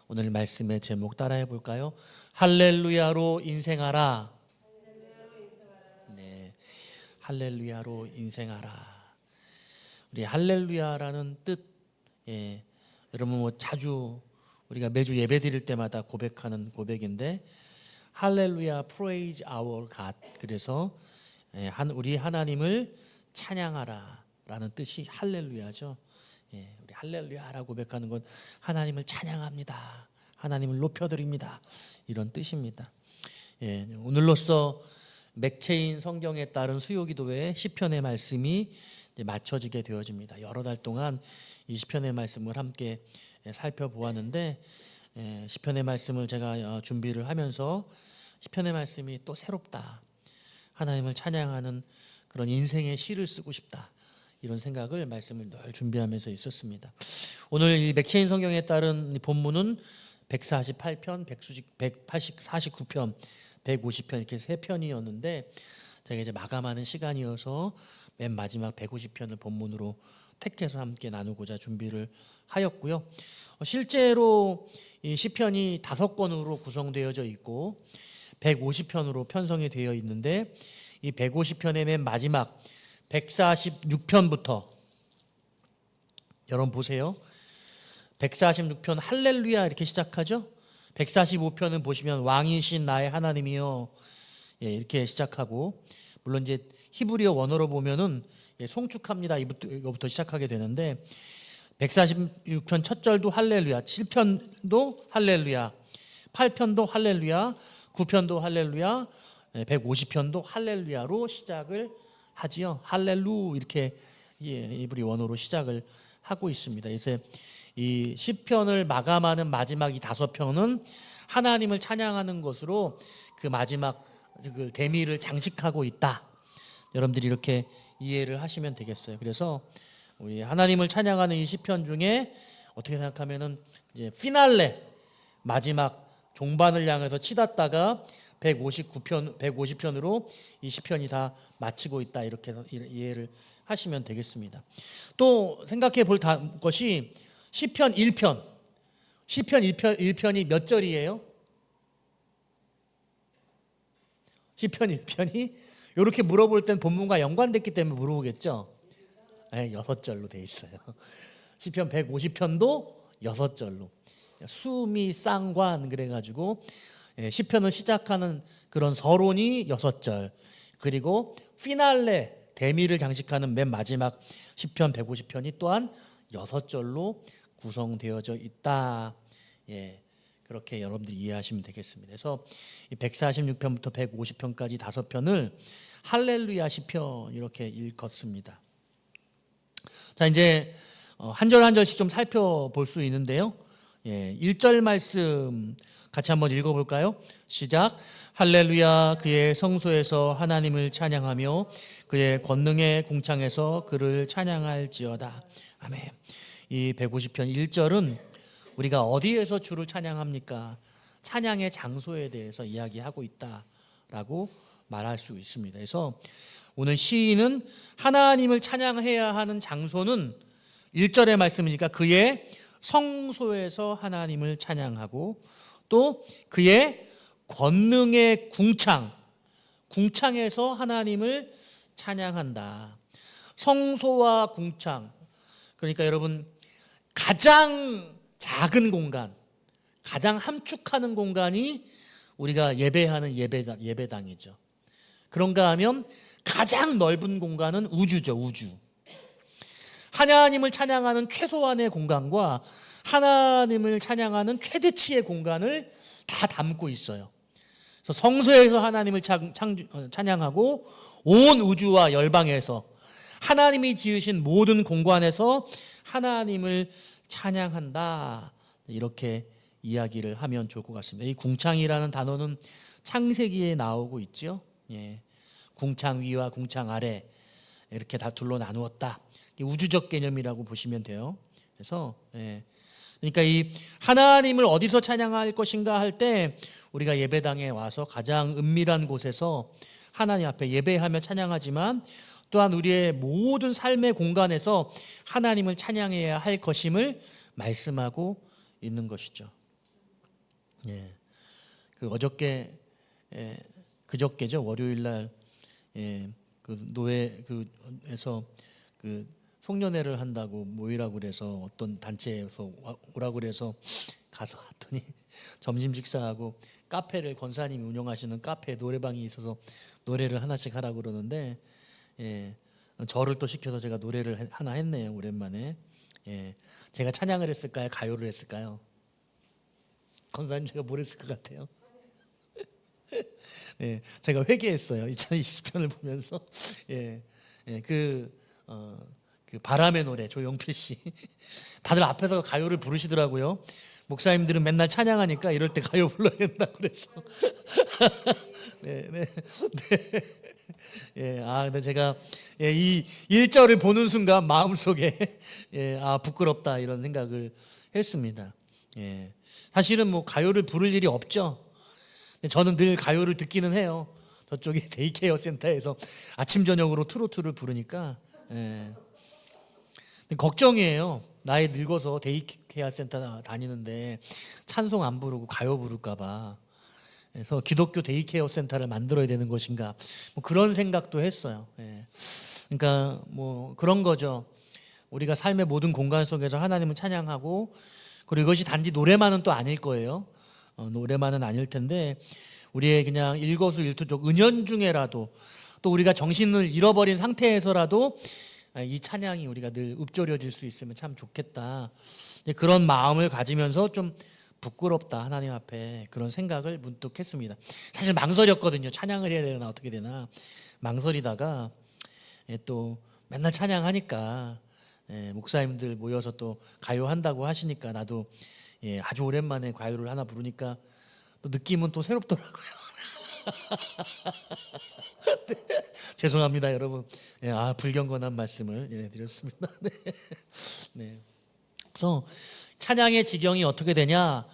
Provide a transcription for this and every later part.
오늘 말씀의 제목 따라해 볼까요? 할렐루야로 인생하라. 네, 할렐루야로 인생하라. 우리 할렐루야라는 뜻, 여러분 자주 우리가 매주 예배 드릴 때마다 고백하는 고백인데, 할렐루야, praise our God. 그래서 우리 하나님을 찬양하라라는 뜻이 할렐루야죠. 우리 할렐루야라고 고백하는 건 하나님을 찬양합니다, 하나님을 높여드립니다, 이런 뜻입니다. 오늘로써 맥체인 성경에 따른 수요기도회 시편의 말씀이 맞춰지게 되어집니다. 여러 달 동안 이 시편의 말씀을 함께 살펴보았는데, 시편의 말씀을 제가 준비를 하면서 시편의 말씀이 또 새롭다, 하나님을 찬양하는 그런 인생의 시를 쓰고 싶다, 이런 생각을 말씀을 늘 준비하면서 있었습니다. 오늘 이 맥체인 성경에 따른 본문은 148편, 149편, 150편 이렇게 세 편이었는데, 제가 이제 마감하는 시간이어서 맨 마지막 150편을 본문으로 택해서 함께 나누고자 준비를 하였고요. 실제로 이 시편이 5권으로 구성되어져 있고 150편으로 편성이 되어 있는데, 이 150편의 맨 마지막 146편부터 여러분 보세요. 146편 할렐루야 이렇게 시작하죠. 145편은 보시면 왕이신 나의 하나님이여, 이렇게 시작하고, 물론 이제 히브리어 원어로 보면은 송축합니다 이거부터 시작하게 되는데, 146편 첫 절도 할렐루야, 7편도 할렐루야, 8편도 할렐루야, 9편도 할렐루야, 150편도 할렐루야로 시작을 하지요. 할렐루 이렇게 히브리 원어로 시작을 하고 있습니다. 그래서 이 시편을 마감하는 마지막 이 5편은 하나님을 찬양하는 것으로 그 마지막 그 대미를 장식하고 있다. 여러분들이 이렇게 이해를 하시면 되겠어요. 그래서 우리 하나님을 찬양하는 이 시편 중에 어떻게 생각하면은 이제 피날레, 마지막 종반을 향해서 치닫다가 150편으로 이 시편이 다 마치고 있다, 이렇게 이해를 하시면 되겠습니다. 또 생각해 볼 것이 시편 1편. 시편 1편이 몇 절이에요? 시편 1편이 이렇게 물어볼 땐 본문과 연관됐기 때문에 물어보겠죠. 6절로 돼 있어요. 시편 150편도 6절로. 수미 쌍관 그래가지고 시편을 시작하는 그런 서론이 6절, 그리고 피날레 대미를 장식하는 맨 마지막 시편 150편이 또한 6절로 구성되어져 있다. 그렇게 여러분들이 이해하시면 되겠습니다. 그래서 146편부터 150편까지 5편을 할렐루야 시편 이렇게 일컫습니다. 자, 이제 한 절 한 절씩 좀 살펴볼 수 있는데요. 1절 말씀 같이 한번 읽어볼까요? 시작. 할렐루야, 그의 성소에서 하나님을 찬양하며 그의 권능의 궁창에서 그를 찬양할지어다. 아멘. 이 150편 1절은 우리가 어디에서 주를 찬양합니까? 찬양의 장소에 대해서 이야기하고 있다라고 말할 수 있습니다. 그래서 오늘 시인은 하나님을 찬양해야 하는 장소는 1절의 말씀이니까 그의 성소에서 하나님을 찬양하고, 또 그의 권능의 궁창에서 하나님을 찬양한다. 성소와 궁창, 그러니까 여러분 가장 작은 공간, 가장 함축하는 공간이 우리가 예배하는 예배당이죠. 그런가 하면 가장 넓은 공간은 우주죠. 우주. 하나님을 찬양하는 최소한의 공간과 하나님을 찬양하는 최대치의 공간을 다 담고 있어요. 그래서 성소에서 하나님을 찬양하고, 온 우주와 열방에서 하나님이 지으신 모든 공간에서 하나님을 찬양한다, 이렇게 이야기를 하면 좋을 것 같습니다. 이 궁창이라는 단어는 창세기에 나오고 있죠. 궁창 위와 궁창 아래 이렇게 다 둘로 나누었다. 우주적 개념이라고 보시면 돼요. 그래서 그러니까 이 하나님을 어디서 찬양할 것인가 할 때 우리가 예배당에 와서 가장 은밀한 곳에서 하나님 앞에 예배하며 찬양하지만, 또한 우리의 모든 삶의 공간에서 하나님을 찬양해야 할 것임을 말씀하고 있는 것이죠. 예. 그 어저께 그저께죠. 월요일 날 그 노예 그에서 그 송년회를 한다고 모이라고 그래서 어떤 단체에서 오라고 그래서 가서 왔더니 점심 식사하고 카페를 권사님이 운영하시는 카페 노래방이 있어서 노래를 하나씩 하라고 그러는데 저를 또 시켜서 제가 노래를 하나 했네요. 오랜만에. 제가 찬양을 했을까요? 가요를 했을까요? 권사님 제가 뭘 했을 것 같아요? 제가 회개했어요. 2020편을 보면서 그 바람의 노래 조용필 씨 다들 앞에서 가요를 부르시더라고요. 목사님들은 맨날 찬양하니까 이럴 때 가요 불러야 된다 그래서 근데 제가 이 1절을 보는 순간 마음속에 부끄럽다 이런 생각을 했습니다. 사실은 뭐 가요를 부를 일이 없죠. 저는 늘 가요를 듣기는 해요. 저쪽에 데이케어 센터에서 아침 저녁으로 트로트를 부르니까 걱정이에요. 나이 늙어서 데이케어 센터 다니는데 찬송 안 부르고 가요 부를까 봐. 그래서 기독교 데이케어 센터를 만들어야 되는 것인가 뭐 그런 생각도 했어요. 그러니까 뭐 그런 거죠. 우리가 삶의 모든 공간 속에서 하나님을 찬양하고, 그리고 이것이 단지 노래만은 또 아닐 거예요. 노래만은 아닐 텐데 우리의 그냥 일거수일투족 은연중에라도 또 우리가 정신을 잃어버린 상태에서라도 이 찬양이 우리가 늘 읊조려질 수 있으면 참 좋겠다. 그런 마음을 가지면서 좀 부끄럽다 하나님 앞에 그런 생각을 문득 했습니다. 사실 망설였거든요. 찬양을 해야 되나 어떻게 되나 망설이다가 또 맨날 찬양하니까 목사님들 모여서 또 가요 한다고 하시니까 나도 아주 오랜만에 가요를 하나 부르니까 또 느낌은 또 새롭더라고요. 죄송합니다 여러분. 불경건한 말씀을 드렸습니다. 그래서 찬양의 지경이 어떻게 되냐,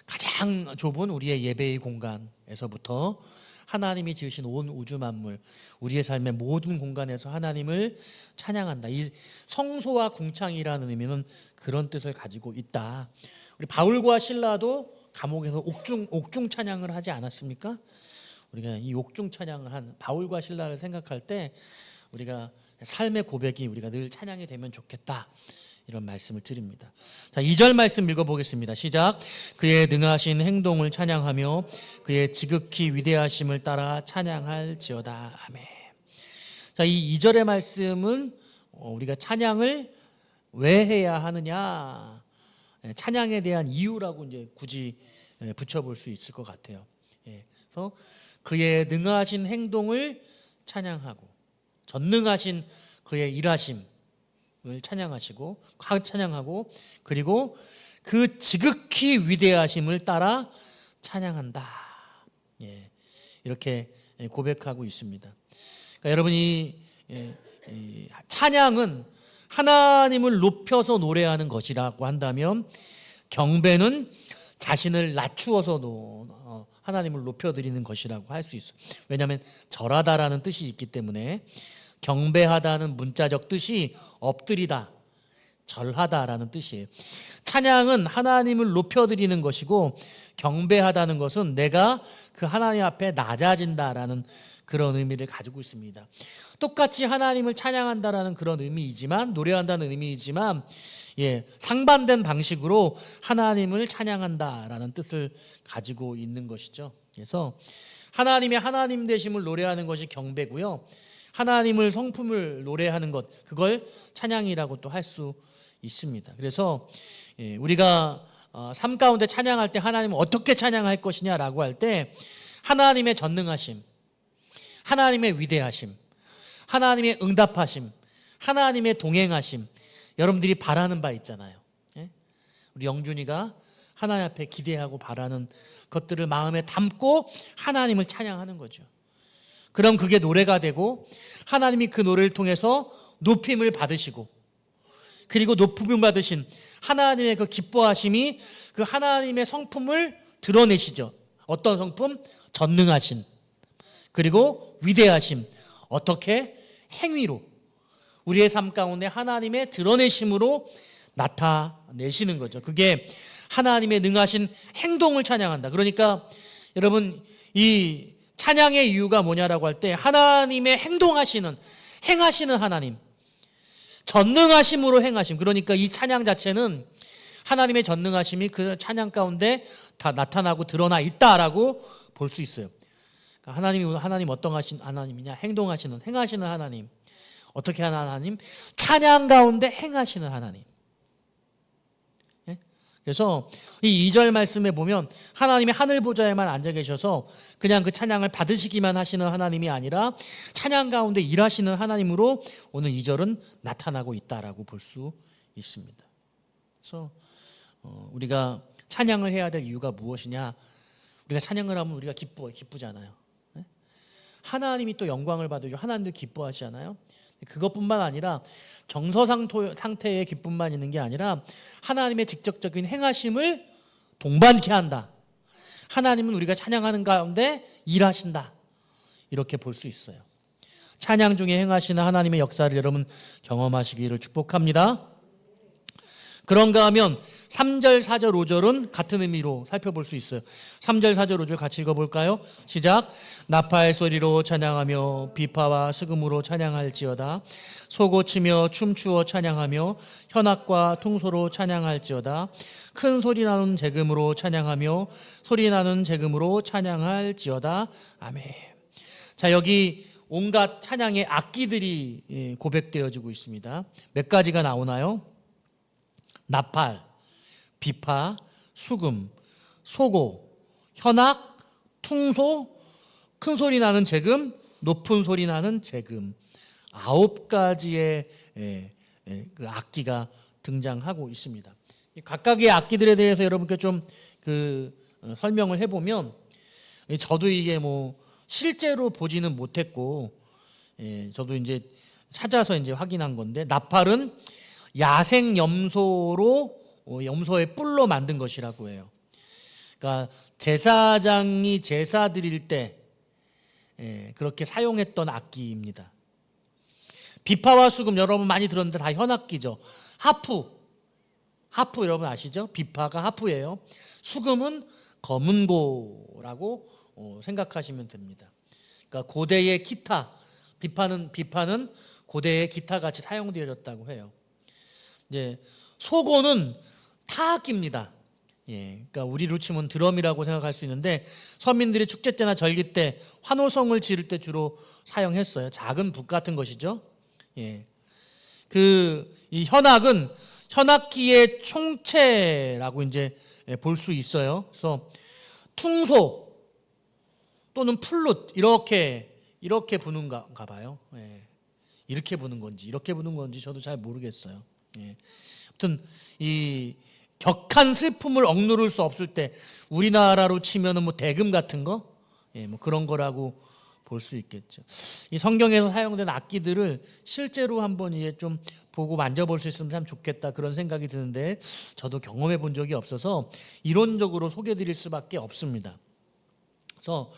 가장 좁은 우리의 예배의 공간에서부터 하나님이 지으신 온 우주 만물, 우리의 삶의 모든 공간에서 하나님을 찬양한다. 이 성소와 궁창이라는 의미는 그런 뜻을 가지고 있다. 우리 바울과 실라도 감옥에서 옥중 찬양을 하지 않았습니까? 우리가 이 옥중 찬양을 한 바울과 실라를 생각할 때 우리가 삶의 고백이 우리가 늘 찬양이 되면 좋겠다, 이런 말씀을 드립니다. 자, 2절 말씀 읽어보겠습니다. 시작. 그의 능하신 행동을 찬양하며 그의 지극히 위대하심을 따라 찬양할지어다. 아멘. 자, 이 2절의 말씀은 우리가 찬양을 왜 해야 하느냐, 찬양에 대한 이유라고 이제 굳이 붙여볼 수 있을 것 같아요. 그래서 그의 능하신 행동을 찬양하고 전능하신 그의 일하심을 찬양하고 그리고 그 지극히 위대하심을 따라 찬양한다. 이렇게 고백하고 있습니다. 그러니까 여러분이 찬양은 하나님을 높여서 노래하는 것이라고 한다면, 경배는 자신을 낮추어서 하나님을 높여드리는 것이라고 할 수 있어요. 왜냐하면 절하다라는 뜻이 있기 때문에. 경배하다는 문자적 뜻이 엎드리다, 절하다라는 뜻이에요. 찬양은 하나님을 높여드리는 것이고, 경배하다는 것은 내가 그 하나님 앞에 낮아진다라는 그런 의미를 가지고 있습니다. 똑같이 하나님을 찬양한다라는 그런 의미이지만, 노래한다는 의미이지만, 상반된 방식으로 하나님을 찬양한다라는 뜻을 가지고 있는 것이죠. 그래서 하나님의 하나님 되심을 노래하는 것이 경배고요, 하나님을 성품을 노래하는 것, 그걸 찬양이라고 또 할 수 있습니다. 그래서 우리가 삶 가운데 찬양할 때 하나님을 어떻게 찬양할 것이냐라고 할 때, 하나님의 전능하심, 하나님의 위대하심, 하나님의 응답하심, 하나님의 동행하심, 여러분들이 바라는 바 있잖아요. 우리 영준이가 하나님 앞에 기대하고 바라는 것들을 마음에 담고 하나님을 찬양하는 거죠. 그럼 그게 노래가 되고, 하나님이 그 노래를 통해서 높임을 받으시고, 그리고 높임을 받으신 하나님의 그 기뻐하심이 그 하나님의 성품을 드러내시죠. 어떤 성품? 전능하신, 그리고 위대하심. 어떻게? 행위로, 우리의 삶 가운데 하나님의 드러내심으로 나타내시는 거죠. 그게 하나님의 능하신 행동을 찬양한다. 그러니까 여러분 이 찬양의 이유가 뭐냐라고 할 때 하나님의 행하시는 하나님, 전능하심으로 행하심. 그러니까 이 찬양 자체는 하나님의 전능하심이 그 찬양 가운데 다 나타나고 드러나 있다라고 볼 수 있어요. 그러니까 하나님 어떤 하나님이냐? 행하시는 하나님. 어떻게 하는 하나님? 찬양 가운데 행하시는 하나님. 그래서 이 2절 말씀에 보면 하나님의 하늘 보좌에만 앉아 계셔서 그냥 그 찬양을 받으시기만 하시는 하나님이 아니라 찬양 가운데 일하시는 하나님으로 오늘 2절은 나타나고 있다라고 볼 수 있습니다. 그래서 우리가 찬양을 해야 될 이유가 무엇이냐? 우리가 찬양을 하면 우리가 기쁘잖아요. 하나님이 또 영광을 받으시고 하나님도 기뻐하시잖아요. 그것뿐만 아니라 정서 상태의 기쁨만 있는 게 아니라 하나님의 직접적인 행하심을 동반케 한다. 하나님은 우리가 찬양하는 가운데 일하신다. 이렇게 볼 수 있어요. 찬양 중에 행하시는 하나님의 역사를 여러분 경험하시기를 축복합니다. 그런가 하면 3절, 4절, 5절은 같은 의미로 살펴볼 수 있어요. 3절, 4절, 5절 같이 읽어볼까요? 시작. 나팔 소리로 찬양하며 비파와 수금으로 찬양할지어다. 소고치며 춤추어 찬양하며 현악과 퉁소로 찬양할지어다. 큰 소리 나는 재금으로 찬양하며 소리 나는 재금으로 찬양할지어다. 아멘. 자, 여기 온갖 찬양의 악기들이 고백되어지고 있습니다. 몇 가지가 나오나요? 나팔, 비파, 수금, 소고, 현악, 퉁소, 큰 소리 나는 재금, 높은 소리 나는 재금. 9가지의 그 악기가 등장하고 있습니다. 각각의 악기들에 대해서 여러분께 좀 설명을 해보면, 저도 이게 뭐 실제로 보지는 못했고, 저도 이제 찾아서 이제 확인한 건데, 나팔은 야생 염소의 뿔로 만든 것이라고 해요. 그러니까 제사장이 제사 드릴 때 그렇게 사용했던 악기입니다. 비파와 수금 여러분 많이 들었는데 다 현악기죠. 하프 여러분 아시죠? 비파가 하프예요. 수금은 검은고라고 생각하시면 됩니다. 그러니까 고대의 기타, 비파는 고대의 기타 같이 사용되어졌다고 해요. 이제 소고는 타악기입니다. 그러니까 우리로 치면 드럼이라고 생각할 수 있는데 서민들이 축제 때나 절기 때 환호성을 지를 때 주로 사용했어요. 작은 북 같은 것이죠. 이 현악은 현악기의 총체라고 이제 볼 수 있어요. 그래서 퉁소 또는 플룻 이렇게 부는가 봐요. 이렇게 부는 건지 저도 잘 모르겠어요. 아무튼 이 격한 슬픔을 억누를 수 없을 때 우리나라로 치면은 뭐 대금 같은 거, 뭐 그런 거라고 볼 수 있겠죠. 이 성경에서 사용된 악기들을 실제로 한번 이제 좀 보고 만져볼 수 있으면 참 좋겠다 그런 생각이 드는데 저도 경험해 본 적이 없어서 이론적으로 소개드릴 수밖에 없습니다. 그래서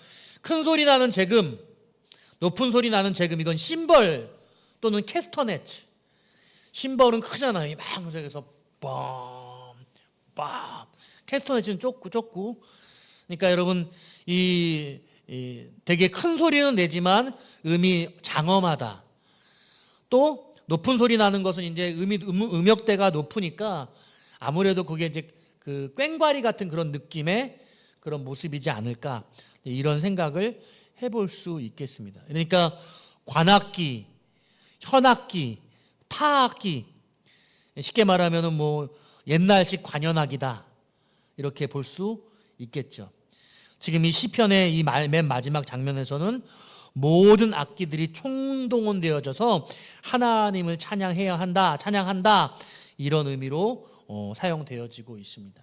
큰 소리 나는 재금, 높은 소리 나는 재금 이건 심벌 또는 캐스터네츠. 심벌은 크잖아요. 막 그래서 빰. 캐스터네츠는 좁고. 그러니까 여러분 이 되게 큰 소리는 내지만 음이 장엄하다. 또 높은 소리 나는 것은 이제 음역대가 높으니까 아무래도 그게 이제 그 꽹과리 같은 그런 느낌의 그런 모습이지 않을까 이런 생각을 해볼 수 있겠습니다. 그러니까 관악기, 현악기, 타악기 쉽게 말하면은 뭐 옛날식 관현악이다 이렇게 볼 수 있겠죠. 지금 이 시편의 이 맨 마지막 장면에서는 모든 악기들이 총동원되어져서 하나님을 찬양한다 이런 의미로 사용되어지고 있습니다.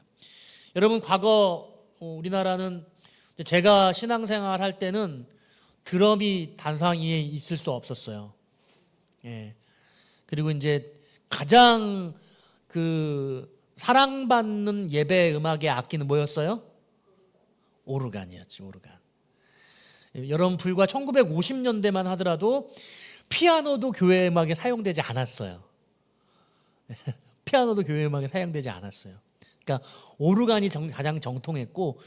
여러분 과거 우리나라는 제가 신앙생활 할 때는 드럼이 단상위에 있을 수 없었어요. 그리고 이제 가장 사랑받는 예배 음악의 악기는 뭐였어요? 오르간이었죠. 오르간. 여러분 불과 1950년대만 하더라도 피아노도 교회 음악에 사용되지 않았어요. 피아노도 교회 음악에 사용되지 않았어요. 그러니까 오르간이 가장 정통했고,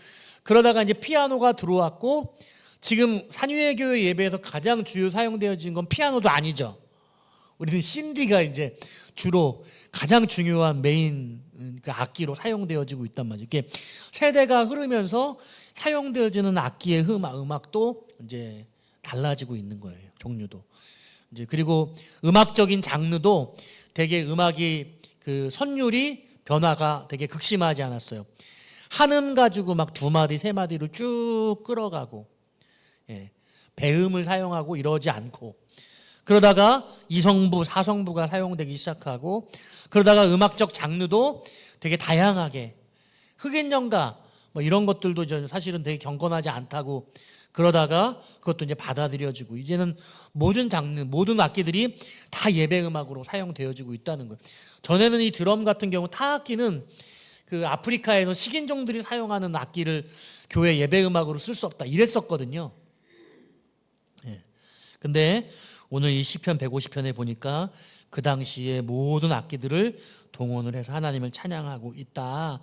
그러다가 이제 피아노가 들어왔고, 지금 산유의 교회 예배에서 가장 주요 사용되어진 건 피아노도 아니죠. 우리는 신디가 이제 주로 가장 중요한 메인 그 악기로 사용되어지고 있단 말이죠. 이렇게 세대가 흐르면서 사용되어지는 악기의 음악도 이제 달라지고 있는 거예요. 종류도. 이제 그리고 음악적인 장르도 되게 음악이 그 선율이 변화가 되게 극심하지 않았어요. 한음 가지고 막 두 마디 세 마디를 쭉 끌어가고, 배음을 사용하고 이러지 않고, 그러다가 이성부, 사성부가 사용되기 시작하고, 그러다가 음악적 장르도 되게 다양하게, 흑인 연가 뭐 이런 것들도 사실은 되게 경건하지 않다고 그러다가 그것도 이제 받아들여지고, 이제는 모든 장르, 모든 악기들이 다 예배 음악으로 사용되어지고 있다는 거예요. 전에는 이 드럼 같은 경우 타악기는 그 아프리카에서 식인종들이 사용하는 악기를 교회 예배 음악으로 쓸 수 없다 이랬었거든요. 근데 오늘 이 시편 150편에 보니까 그 당시에 모든 악기들을 동원을 해서 하나님을 찬양하고 있다.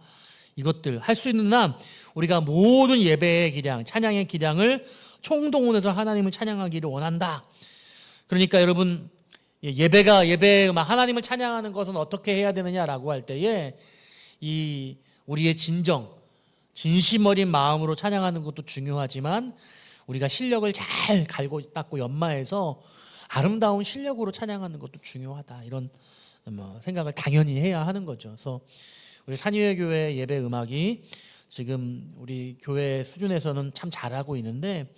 이것들 할 수 있는 한 우리가 모든 예배의 기량, 찬양의 기량을 총동원해서 하나님을 찬양하기를 원한다. 그러니까 여러분, 예배 하나님을 찬양하는 것은 어떻게 해야 되느냐라고 할 때에 이 우리의 진심 어린 마음으로 찬양하는 것도 중요하지만, 우리가 실력을 잘 갈고 닦고 연마해서 아름다운 실력으로 찬양하는 것도 중요하다. 이런 생각을 당연히 해야 하는 거죠. 그래서 우리 산유의 교회 예배 음악이 지금 우리 교회 수준에서는 참 잘하고 있는데,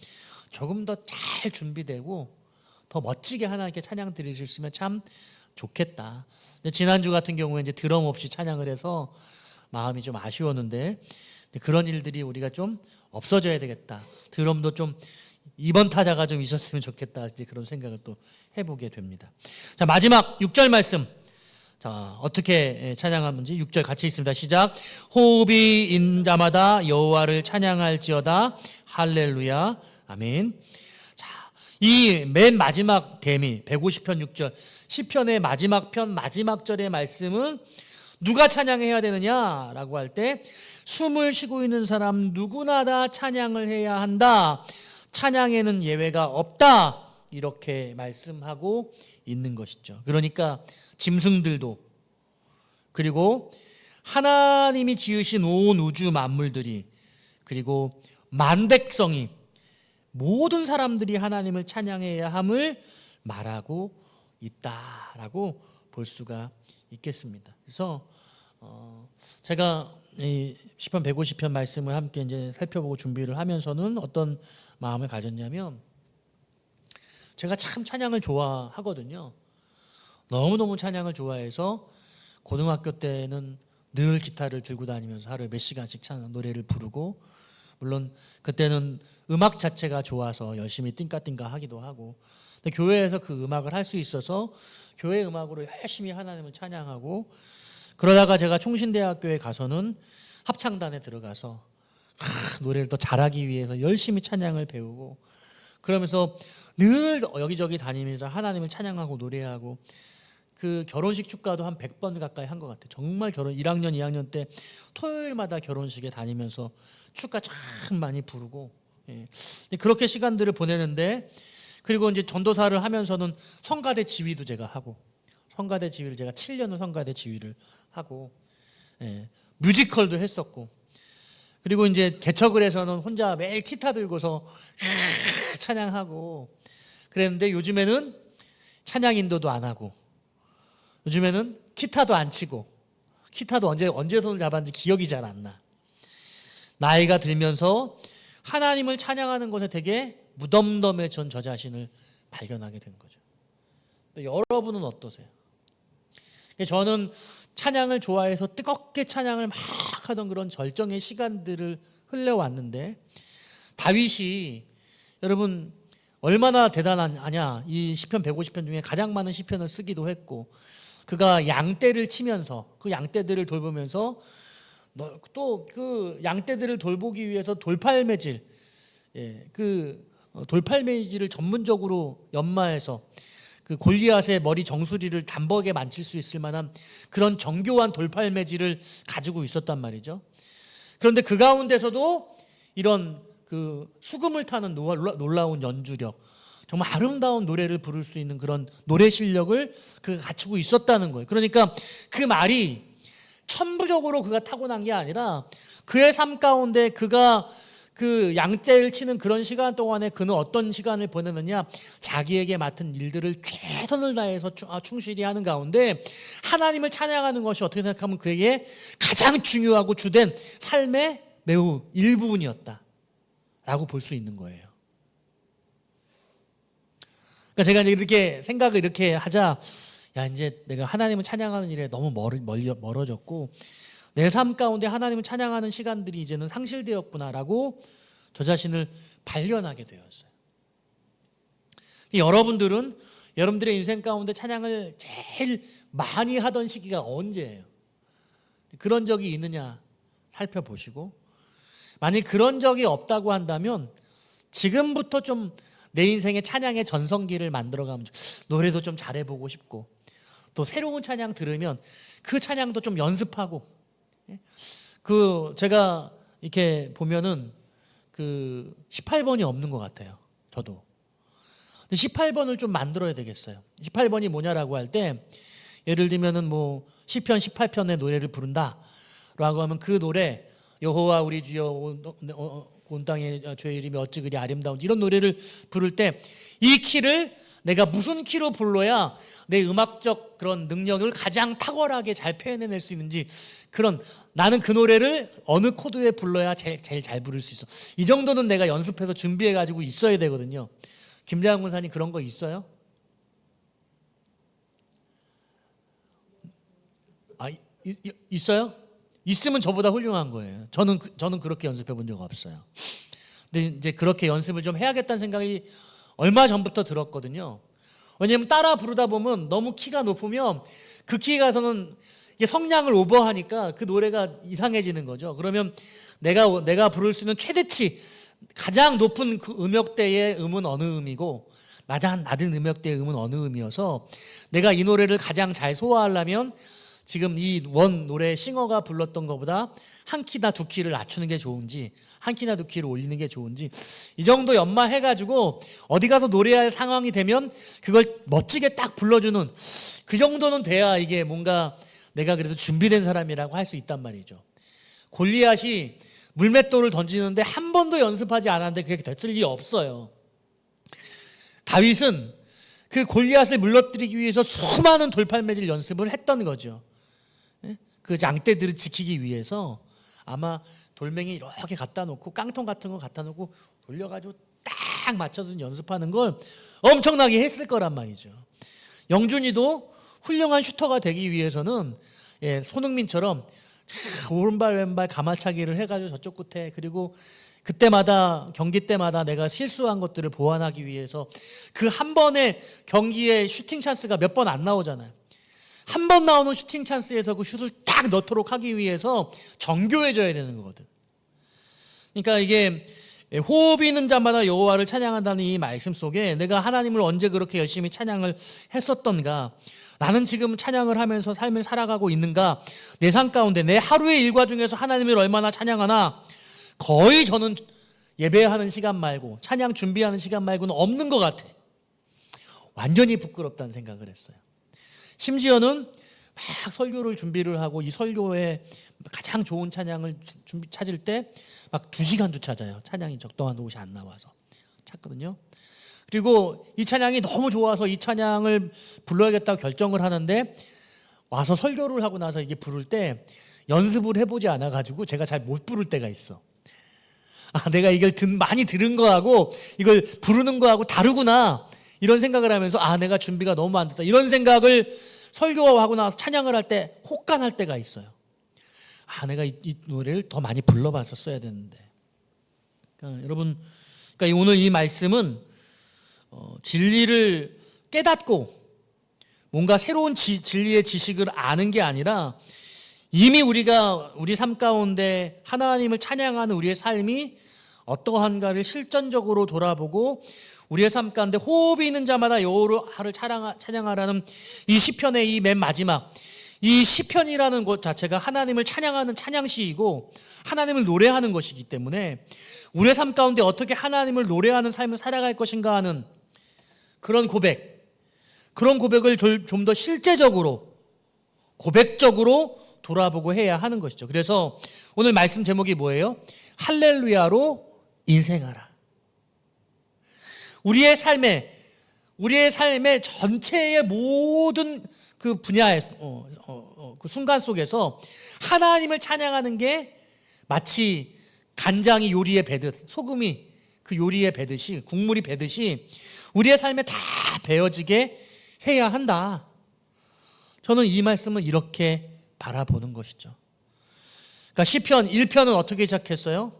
조금 더 잘 준비되고 더 멋지게 하나님께 찬양 드릴 수 있으면 참 좋겠다. 지난주 같은 경우에 이제 드럼 없이 찬양을 해서 마음이 좀 아쉬웠는데, 그런 일들이 우리가 좀 없어져야 되겠다. 드럼도 좀 이번 타자가 좀 있었으면 좋겠다. 이제 그런 생각을 또 해보게 됩니다. 자, 마지막 6절 말씀. 자, 어떻게 찬양하는지 6절 같이 있습니다. 시작. 호흡이 인 자마다 여호와를 찬양할지어다. 할렐루야. 아멘. 자, 이 맨 마지막 대미 150편 6절 시편의 마지막 편 마지막 절의 말씀은 누가 찬양해야 되느냐라고 할 때, 숨을 쉬고 있는 사람 누구나 다 찬양을 해야 한다. 찬양에는 예외가 없다. 이렇게 말씀하고 있는 것이죠. 그러니까 짐승들도, 그리고 하나님이 지으신 온 우주 만물들이, 그리고 만백성이, 모든 사람들이 하나님을 찬양해야 함을 말하고 있다라고 볼 수가 있겠습니다. 그래서 제가 이 시편 150편 말씀을 함께 이제 살펴보고 준비를 하면서는 어떤 마음을 가졌냐면, 제가 참 찬양을 좋아하거든요. 너무너무 찬양을 좋아해서 고등학교 때는 늘 기타를 들고 다니면서 하루에 몇 시간씩 노래를 부르고, 물론 그때는 음악 자체가 좋아서 열심히 띵까띵까 하기도 하고, 근데 교회에서 그 음악을 할 수 있어서 교회 음악으로 열심히 하나님을 찬양하고, 그러다가 제가 총신대학교에 가서는 합창단에 들어가서 노래를 더 잘하기 위해서 열심히 찬양을 배우고, 그러면서 늘 여기저기 다니면서 하나님을 찬양하고 노래하고, 그 결혼식 축가도 한 100번 가까이 한 것 같아요. 정말 1학년 2학년 때 토요일마다 결혼식에 다니면서 축가 참 많이 부르고, 그렇게 시간들을 보내는데, 그리고 이제 전도사를 하면서는 성가대 지휘도 제가 하고, 성가대 지휘를 제가 7년을 성가대 지휘를 하고, 뮤지컬도 했었고, 그리고 이제 개척을 해서는 혼자 매일 기타 들고서 찬양하고 그랬는데, 요즘에는 찬양 인도도 안 하고, 요즘에는 기타도 안 치고, 기타도 언제 손을 잡았는지 기억이 잘 안 나. 나이가 들면서 하나님을 찬양하는 것에 되게 무덤덤해진 저 자신을 발견하게 된 거죠. 여러분은 어떠세요? 저는 찬양을 좋아해서 뜨겁게 찬양을 막 하던 그런 절정의 시간들을 흘려왔는데, 다윗이 여러분 얼마나 대단하냐, 이 시편 150편 중에 가장 많은 시편을 쓰기도 했고, 그가 양떼를 치면서 그 양떼들을 돌보면서 또 그 양떼들을 돌보기 위해서 돌팔매질, 그 돌팔매질을 전문적으로 연마해서 그 골리앗의 머리 정수리를 단번에 만칠 수 있을 만한 그런 정교한 돌팔매질을 가지고 있었단 말이죠. 그런데 그 가운데서도 이런 그 수금을 타는 놀라운 연주력, 정말 아름다운 노래를 부를 수 있는 그런 노래 실력을 그가 갖추고 있었다는 거예요. 그러니까 그 말이 천부적으로 그가 타고난 게 아니라 그의 삶 가운데 그가 그 양떼를 치는 그런 시간 동안에 그는 어떤 시간을 보내느냐, 자기에게 맡은 일들을 최선을 다해서 충실히 하는 가운데 하나님을 찬양하는 것이 어떻게 생각하면 그에게 가장 중요하고 주된 삶의 매우 일부분이었다 라고 볼 수 있는 거예요. 그러니까 제가 이렇게 생각을 이렇게 하자, 야, 이제 내가 하나님을 찬양하는 일에 너무 멀어졌고 내 삶 가운데 하나님을 찬양하는 시간들이 이제는 상실되었구나라고 저 자신을 발견하게 되었어요. 여러분들은 여러분들의 인생 가운데 찬양을 제일 많이 하던 시기가 언제예요? 그런 적이 있느냐 살펴보시고, 만약 그런 적이 없다고 한다면 지금부터 좀 내 인생의 찬양의 전성기를 만들어가면, 노래도 좀 잘해보고 싶고 또 새로운 찬양 들으면 그 찬양도 좀 연습하고, 그 제가 이렇게 보면은 그 18번이 없는 것 같아요. 저도 18번을 좀 만들어야 되겠어요. 18번이 뭐냐라고 할 때, 예를 들면은 뭐 시편 18편의 노래를 부른다라고 하면 그 노래, 여호와 우리 주여 온 땅에 주의 이름이 어찌 그리 아름다운지, 이런 노래를 부를 때 이 키를 내가 무슨 키로 불러야 내 음악적 그런 능력을 가장 탁월하게 잘 표현해낼 수 있는지, 그런, 나는 그 노래를 어느 코드에 불러야 제일 잘 부를 수 있어, 이 정도는 내가 연습해서 준비해가지고 있어야 되거든요. 김대한 군사님 그런 거 있어요? 있어요? 있으면 저보다 훌륭한 거예요. 저는 그렇게 연습해 본 적 없어요. 근데 이제 그렇게 연습을 좀 해야겠다는 생각이 얼마 전부터 들었거든요. 왜냐하면 따라 부르다 보면 너무 키가 높으면 그 키 가서는 성량을 오버하니까 그 노래가 이상해지는 거죠. 그러면 내가 부를 수 있는 최대치, 가장 높은 그 음역대의 음은 어느 음이고 가장 낮은 음역대의 음은 어느 음이어서, 내가 이 노래를 가장 잘 소화하려면 지금 이 원 노래 싱어가 불렀던 것보다 한 키나 두 키를 낮추는 게 좋은지, 한 키나 두 키를 올리는 게 좋은지, 이 정도 연마해가지고 어디 가서 노래할 상황이 되면 그걸 멋지게 딱 불러주는, 그 정도는 돼야 이게 뭔가 내가 그래도 준비된 사람이라고 할 수 있단 말이죠. 골리앗이 물맷돌을 던지는데 한 번도 연습하지 않았는데 그게 됐을 리 없어요. 다윗은 그 골리앗을 물러뜨리기 위해서 수많은 돌팔매질 연습을 했던 거죠. 그 양떼들을 지키기 위해서 아마 돌멩이 이렇게 갖다 놓고 깡통 같은 거 갖다 놓고 돌려가지고 딱 맞춰서 연습하는 걸 엄청나게 했을 거란 말이죠. 영준이도 훌륭한 슈터가 되기 위해서는 손흥민처럼 오른발 왼발 가마차기를 해가지고 저쪽 끝에, 그리고 그때마다 경기 때마다 내가 실수한 것들을 보완하기 위해서 그 한 번의 경기에 슈팅 찬스가 몇 번 안 나오잖아요. 한 번 나오는 슈팅 찬스에서 그 슛을 딱 넣도록 하기 위해서 정교해져야 되는 거거든. 그러니까 이게 호흡 있는 자마다 여호와를 찬양한다는 이 말씀 속에 내가 하나님을 언제 그렇게 열심히 찬양을 했었던가, 나는 지금 찬양을 하면서 삶을 살아가고 있는가, 내 삶 가운데 내 하루의 일과 중에서 하나님을 얼마나 찬양하나, 거의 저는 예배하는 시간 말고 찬양 준비하는 시간 말고는 없는 것 같아. 완전히 부끄럽다는 생각을 했어요. 심지어는 막 설교를 준비를 하고 이 설교에 가장 좋은 찬양을 찾을 때 막 2시간도 찾아요. 찬양이 적당한 옷이 안 나와서 찾거든요. 그리고 이 찬양이 너무 좋아서 이 찬양을 불러야겠다고 결정을 하는데, 와서 설교를 하고 나서 이게 부를 때 연습을 해보지 않아가지고 제가 잘 못 부를 때가 있어. 내가 이걸 많이 들은 거하고 이걸 부르는 거하고 다르구나, 이런 생각을 하면서 내가 준비가 너무 안 됐다, 이런 생각을 설교하고 나서 찬양을 할 때 혹간할 때가 있어요. 내가 이 노래를 더 많이 불러봤었어야 되는데. 여러분, 그러니까 오늘 이 말씀은 진리를 깨닫고 뭔가 새로운 진리의 지식을 아는 게 아니라, 이미 우리가 우리 삶 가운데 하나님을 찬양하는 우리의 삶이 어떠한가를 실전적으로 돌아보고 우리의 삶 가운데 호흡이 있는 자마다 여호와를 찬양하라는 이 시편의 이 맨 마지막, 이 시편이라는 것 자체가 하나님을 찬양하는 찬양시이고 하나님을 노래하는 것이기 때문에 우리의 삶 가운데 어떻게 하나님을 노래하는 삶을 살아갈 것인가 하는 그런 고백을 좀 더 실제적으로 고백적으로 돌아보고 해야 하는 것이죠. 그래서 오늘 말씀 제목이 뭐예요? 할렐루야로 인생하라. 우리의 삶의 전체의 모든 그 분야의 그 순간 속에서 하나님을 찬양하는 게 마치 간장이 요리에 배듯, 소금이 그 요리에 배듯이, 국물이 배듯이 우리의 삶에 다 배어지게 해야 한다. 저는 이 말씀을 이렇게 바라보는 것이죠. 그러니까 시편 1편은 어떻게 시작했어요?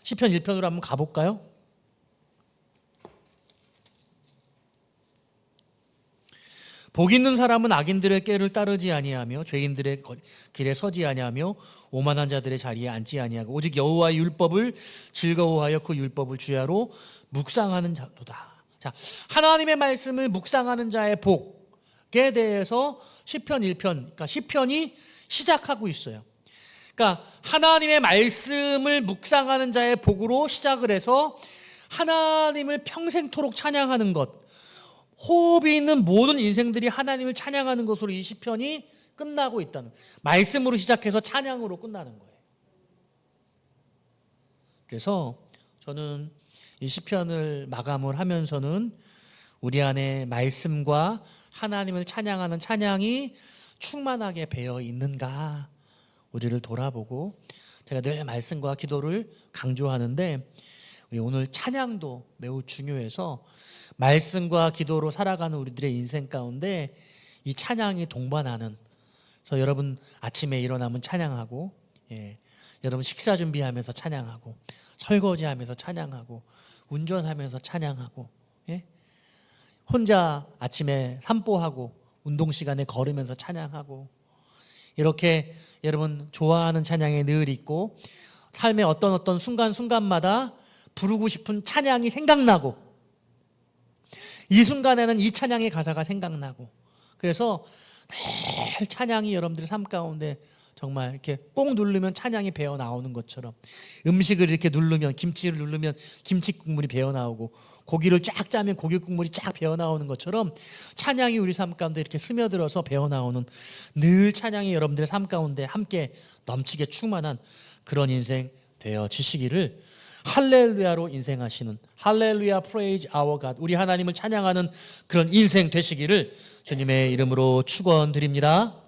시편 1편으로 한번 가볼까요? 복 있는 사람은 악인들의 꾀를 따르지 아니하며 죄인들의 길에 서지 아니하며 오만한 자들의 자리에 앉지 아니하고 오직 여호와의 율법을 즐거워하여 그 율법을 주야로 묵상하는 자도다. 자, 하나님의 말씀을 묵상하는 자의 복에 대해서 시편 1편, 그러니까 시편이 시작하고 있어요. 그러니까 하나님의 말씀을 묵상하는 자의 복으로 시작을 해서 하나님을 평생토록 찬양하는 것, 호흡이 있는 모든 인생들이 하나님을 찬양하는 것으로 이 시편이 끝나고 있다는, 말씀으로 시작해서 찬양으로 끝나는 거예요. 그래서 저는 이 시편을 마감을 하면서는 우리 안에 말씀과 하나님을 찬양하는 찬양이 충만하게 배어 있는가 우리를 돌아보고, 제가 늘 말씀과 기도를 강조하는데 우리 오늘 찬양도 매우 중요해서 말씀과 기도로 살아가는 우리들의 인생 가운데 이 찬양이 동반하는, 그래서 여러분 아침에 일어나면 찬양하고, 여러분 식사 준비하면서 찬양하고, 설거지하면서 찬양하고, 운전하면서 찬양하고, 혼자 아침에 산보하고 운동 시간에 걸으면서 찬양하고, 이렇게 여러분 좋아하는 찬양이 늘 있고 삶의 어떤 순간순간마다 부르고 싶은 찬양이 생각나고, 이 순간에는 이 찬양의 가사가 생각나고, 그래서 늘 찬양이 여러분들의 삶 가운데 정말 이렇게 꼭 누르면 찬양이 배어 나오는 것처럼, 음식을 이렇게 누르면, 김치를 누르면 김치 국물이 배어 나오고, 고기를 쫙 짜면 고기 국물이 쫙 배어 나오는 것처럼 찬양이 우리 삶 가운데 이렇게 스며들어서 배어 나오는, 늘 찬양이 여러분들의 삶 가운데 함께 넘치게 충만한 그런 인생 되어지시기를, 할렐루야로 인생하시는, 할렐루야 praise our God, 우리 하나님을 찬양하는 그런 인생 되시기를 주님의 이름으로 축원드립니다.